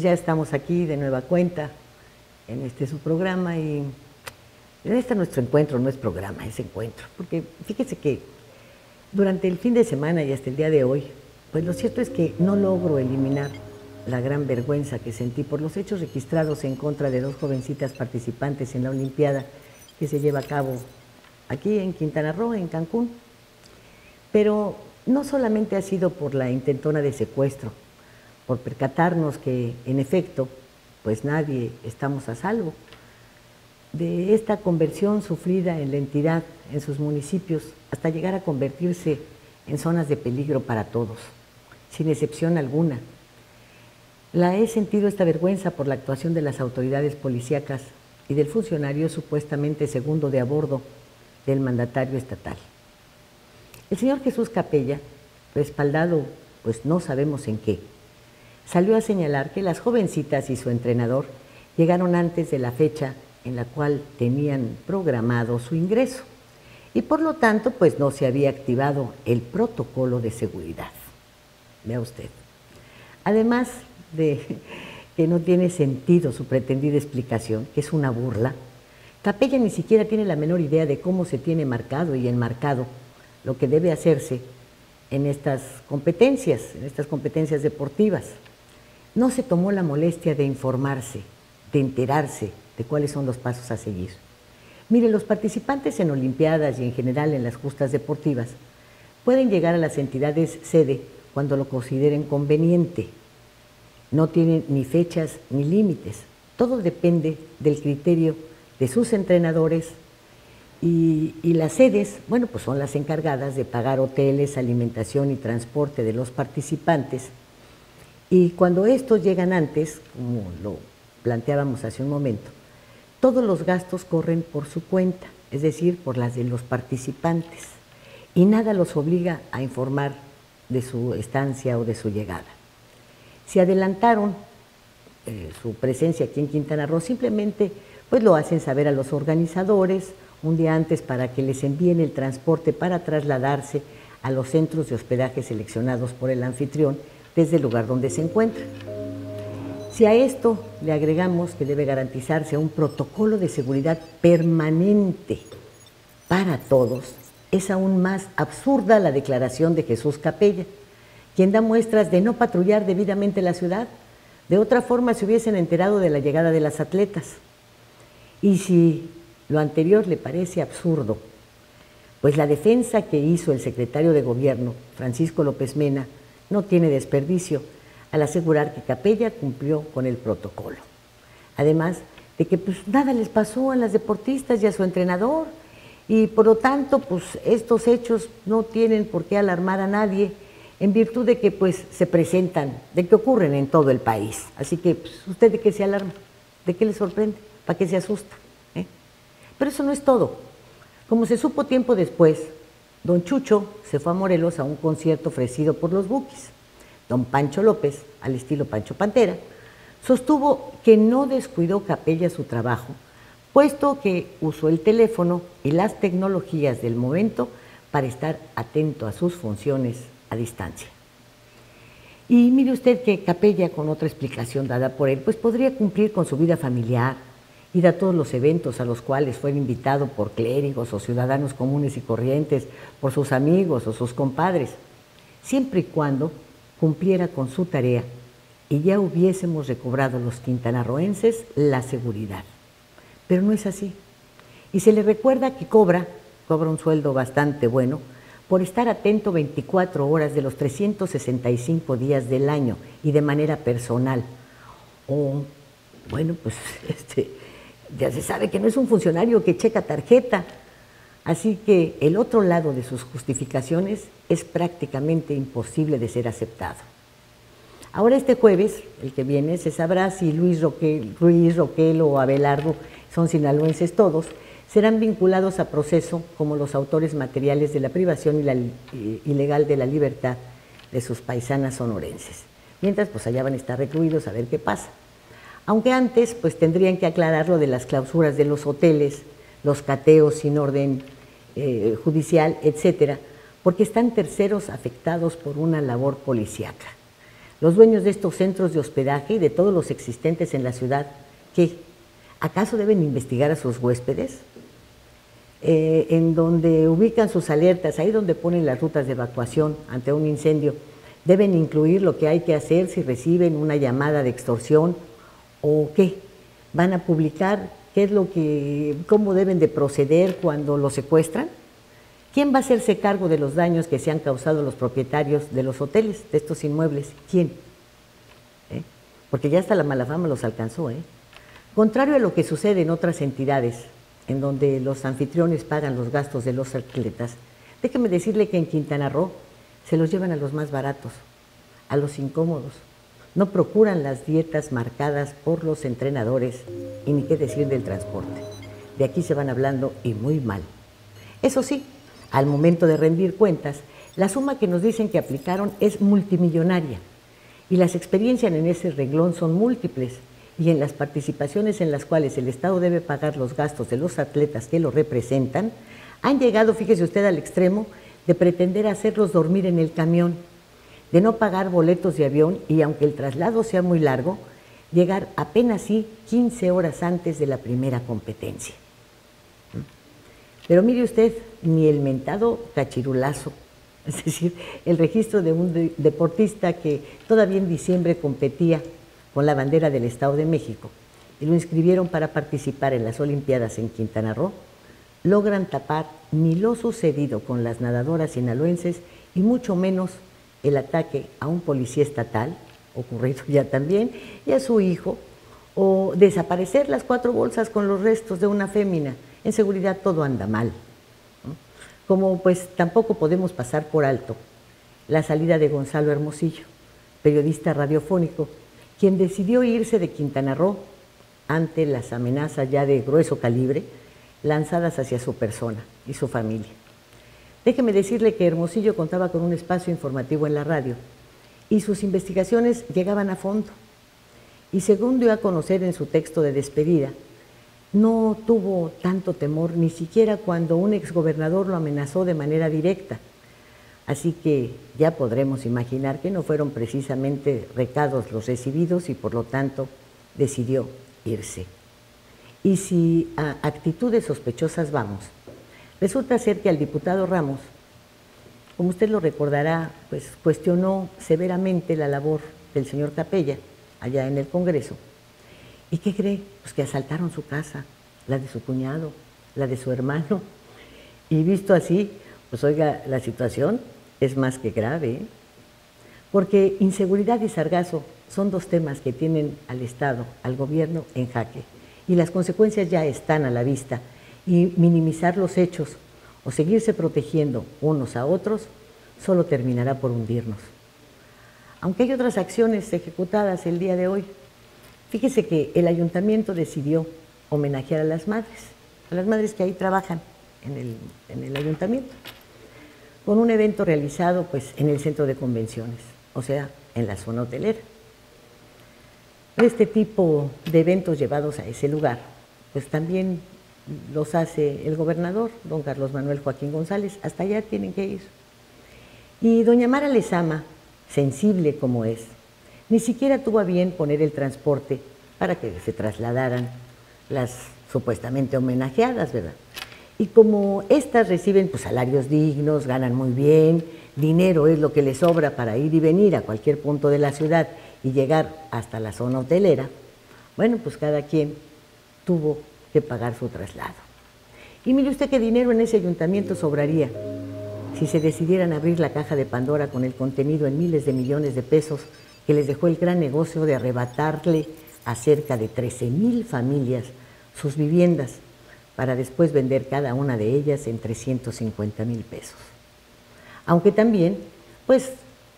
ya estamos aquí de nueva cuenta en su programa y nuestro encuentro no es programa, es encuentro. Porque fíjese que durante el fin de semana y hasta el día de hoy, pues lo cierto es que no logro eliminar la gran vergüenza que sentí por los hechos registrados en contra de 2 jovencitas participantes en la Olimpiada que se lleva a cabo aquí en Quintana Roo, en Cancún. Pero no solamente ha sido por la intentona de secuestro, por percatarnos que, en efecto, pues nadie estamos a salvo de esta conversión sufrida en la entidad, en sus municipios, hasta llegar a convertirse en zonas de peligro para todos, sin excepción alguna. La he sentido esta vergüenza por la actuación de las autoridades policíacas y del funcionario supuestamente segundo de a bordo del mandatario estatal. El señor Jesús Capella, respaldado pues no sabemos en qué, salió a señalar que las jovencitas y su entrenador llegaron antes de la fecha en la cual tenían programado su ingreso y por lo tanto pues no se había activado el protocolo de seguridad. Vea usted. Además de que no tiene sentido su pretendida explicación, que es una burla, Capella ni siquiera tiene la menor idea de cómo se tiene marcado y enmarcado lo que debe hacerse en estas competencias deportivas. No se tomó la molestia de informarse, de enterarse de cuáles son los pasos a seguir. Mire, los participantes en olimpiadas y en general en las justas deportivas pueden llegar a las entidades sede cuando lo consideren conveniente. No tienen ni fechas ni límites. Todo depende del criterio de sus entrenadores y las sedes, bueno, pues son las encargadas de pagar hoteles, alimentación y transporte de los participantes. Y cuando estos llegan antes, como lo planteábamos hace un momento, todos los gastos corren por su cuenta, es decir, por las de los participantes, y nada los obliga a informar de su estancia o de su llegada. Si adelantaron su presencia aquí en Quintana Roo, simplemente pues lo hacen saber a los organizadores un día antes para que les envíen el transporte para trasladarse a los centros de hospedaje seleccionados por el anfitrión desde el lugar donde se encuentran. Si a esto le agregamos que debe garantizarse un protocolo de seguridad permanente para todos, es aún más absurda la declaración de Jesús Capella, quien da muestras de no patrullar debidamente la ciudad. De otra forma se hubiesen enterado de la llegada de las atletas. Y si lo anterior le parece absurdo, pues la defensa que hizo el secretario de Gobierno, Francisco López Mena, no tiene desperdicio al asegurar que Capella cumplió con el protocolo. Además de que pues nada les pasó a las deportistas y a su entrenador y por lo tanto pues estos hechos no tienen por qué alarmar a nadie en virtud de que pues se presentan, de que ocurren en todo el país. Así que pues, ¿usted de qué se alarma? ¿De qué le sorprende? ¿Para qué se asusta? Pero eso no es todo. Como se supo tiempo después, don Chucho se fue a Morelos a un concierto ofrecido por los Bukis. Don Pancho López, al estilo Pancho Pantera, sostuvo que no descuidó Capella su trabajo, puesto que usó el teléfono y las tecnologías del momento para estar atento a sus funciones a distancia. Y mire usted que Capella, con otra explicación dada por él, pues podría cumplir con su vida familiar, ir a todos los eventos a los cuales fue invitado por clérigos o ciudadanos comunes y corrientes, por sus amigos o sus compadres, siempre y cuando cumpliera con su tarea y ya hubiésemos recobrado los quintanarroenses la seguridad. Pero no es así. Y se le recuerda que cobra un sueldo bastante bueno por estar atento 24 horas de los 365 días del año y de manera personal. O, bueno, pues ya se sabe que no es un funcionario que checa tarjeta, así que el otro lado de sus justificaciones es prácticamente imposible de ser aceptado. Ahora este jueves, el que viene, se sabrá si Luis Roquel o Abelardo, son sinaloenses todos, serán vinculados a proceso como los autores materiales de la privación ilegal de la libertad de sus paisanas sonorenses. Mientras, pues allá van a estar recluidos a ver qué pasa. Aunque antes, pues tendrían que aclarar lo de las clausuras de los hoteles, los cateos sin orden judicial, etcétera, porque están terceros afectados por una labor policíaca. Los dueños de estos centros de hospedaje y de todos los existentes en la ciudad, ¿qué? ¿Acaso deben investigar a sus huéspedes? En donde ubican sus alertas, ahí donde ponen las rutas de evacuación ante un incendio, deben incluir lo que hay que hacer si reciben una llamada de extorsión o qué. ¿Van a publicar qué es lo que, cómo deben de proceder cuando los secuestran? ¿Quién va a hacerse cargo de los daños que se han causado los propietarios de los hoteles, de estos inmuebles? ¿Quién? Porque ya hasta la mala fama los alcanzó. Contrario a lo que sucede en otras entidades, en donde los anfitriones pagan los gastos de los atletas, déjeme decirle que en Quintana Roo se los llevan a los más baratos, a los incómodos. No procuran las dietas marcadas por los entrenadores y ni qué decir del transporte. De aquí se van hablando y muy mal. Eso sí, al momento de rendir cuentas, la suma que nos dicen que aplicaron es multimillonaria y las experiencias en ese renglón son múltiples y en las participaciones en las cuales el Estado debe pagar los gastos de los atletas que lo representan, han llegado, fíjese usted, al extremo de pretender hacerlos dormir en el camión, de no pagar boletos de avión y aunque el traslado sea muy largo, llegar apenas 15 horas antes de la primera competencia. Pero mire usted, ni el mentado cachirulazo, es decir, el registro de un deportista que todavía en diciembre competía con la bandera del Estado de México y lo inscribieron para participar en las Olimpiadas en Quintana Roo, logran tapar ni lo sucedido con las nadadoras sinaloenses y mucho menos el ataque a un policía estatal, ocurrido ya también, y a su hijo, o desaparecer las 4 bolsas con los restos de una fémina. En seguridad todo anda mal. Como pues tampoco podemos pasar por alto la salida de Gonzalo Hermosillo, periodista radiofónico, quien decidió irse de Quintana Roo ante las amenazas ya de grueso calibre lanzadas hacia su persona y su familia. Déjeme decirle que Hermosillo contaba con un espacio informativo en la radio y sus investigaciones llegaban a fondo. Y según dio a conocer en su texto de despedida, no tuvo tanto temor ni siquiera cuando un exgobernador lo amenazó de manera directa. Así que ya podremos imaginar que no fueron precisamente recados los recibidos y por lo tanto decidió irse. Y si a actitudes sospechosas vamos, resulta ser que al diputado Ramos, como usted lo recordará, pues cuestionó severamente la labor del señor Capella allá en el Congreso. ¿Y qué cree? Pues que asaltaron su casa, la de su cuñado, la de su hermano. Y visto así, pues oiga, la situación es más que grave, porque inseguridad y sargazo son 2 temas que tienen al Estado, al gobierno en jaque. Y las consecuencias ya están a la vista. Y minimizar los hechos o seguirse protegiendo unos a otros solo terminará por hundirnos. Aunque hay otras acciones ejecutadas el día de hoy, fíjese que el ayuntamiento decidió homenajear a las madres que ahí trabajan en el ayuntamiento, con un evento realizado pues, en el centro de convenciones, o sea, en la zona hotelera. Este tipo de eventos llevados a ese lugar, pues también los hace el gobernador, don Carlos Manuel Joaquín González, hasta allá tienen que ir. Y doña Mara Lezama, sensible como es, ni siquiera tuvo a bien poner el transporte para que se trasladaran las supuestamente homenajeadas, ¿verdad? Y como estas reciben pues, salarios dignos, ganan muy bien, dinero es lo que les sobra para ir y venir a cualquier punto de la ciudad y llegar hasta la zona hotelera, bueno, pues cada quien tuvo que pagar su traslado. Y mire usted qué dinero en ese ayuntamiento sobraría si se decidieran abrir la caja de Pandora con el contenido en miles de millones de pesos que les dejó el gran negocio de arrebatarle a cerca de 13,000 familias sus viviendas para después vender cada una de ellas en 350,000 pesos. Aunque también, pues,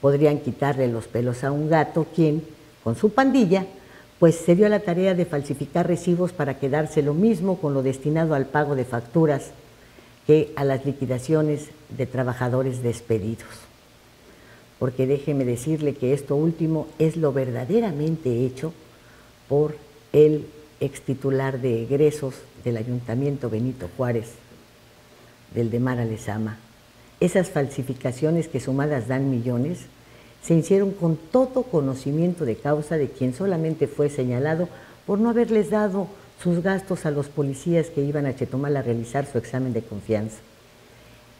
podrían quitarle los pelos a un gato quien, con su pandilla, pues se dio a la tarea de falsificar recibos para quedarse lo mismo con lo destinado al pago de facturas que a las liquidaciones de trabajadores despedidos. Porque déjeme decirle que esto último es lo verdaderamente hecho por el extitular de egresos del Ayuntamiento Benito Juárez, del de Mara Lezama. Esas falsificaciones que sumadas dan millones, se hicieron con todo conocimiento de causa de quien solamente fue señalado por no haberles dado sus gastos a los policías que iban a Chetumal a realizar su examen de confianza.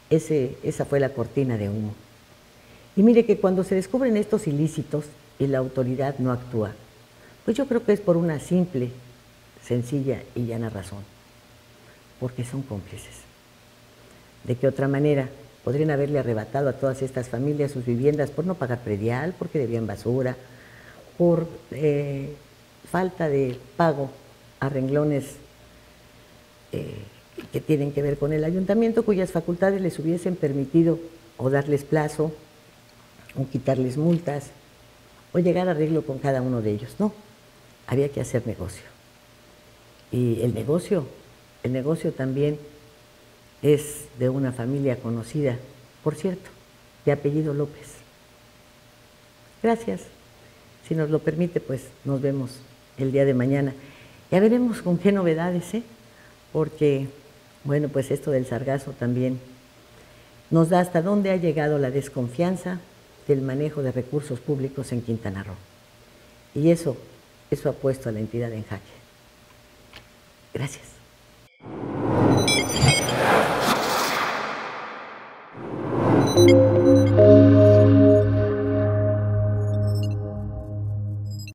Esa fue la cortina de humo. Y mire que cuando se descubren estos ilícitos y la autoridad no actúa, pues yo creo que es por una simple, sencilla y llana razón, porque son cómplices. ¿De qué otra manera podrían haberle arrebatado a todas estas familias sus viviendas por no pagar predial, porque debían basura, por falta de pago a renglones que tienen que ver con el ayuntamiento, cuyas facultades les hubiesen permitido o darles plazo, o quitarles multas, o llegar a arreglo con cada uno de ellos? No, había que hacer negocio. Y el negocio también es de una familia conocida, por cierto, de apellido López. Gracias. Si nos lo permite, pues nos vemos el día de mañana. Ya veremos con qué novedades, porque, bueno, pues esto del sargazo también nos da hasta dónde ha llegado la desconfianza del manejo de recursos públicos en Quintana Roo. Y eso ha puesto a la entidad en jaque. Gracias.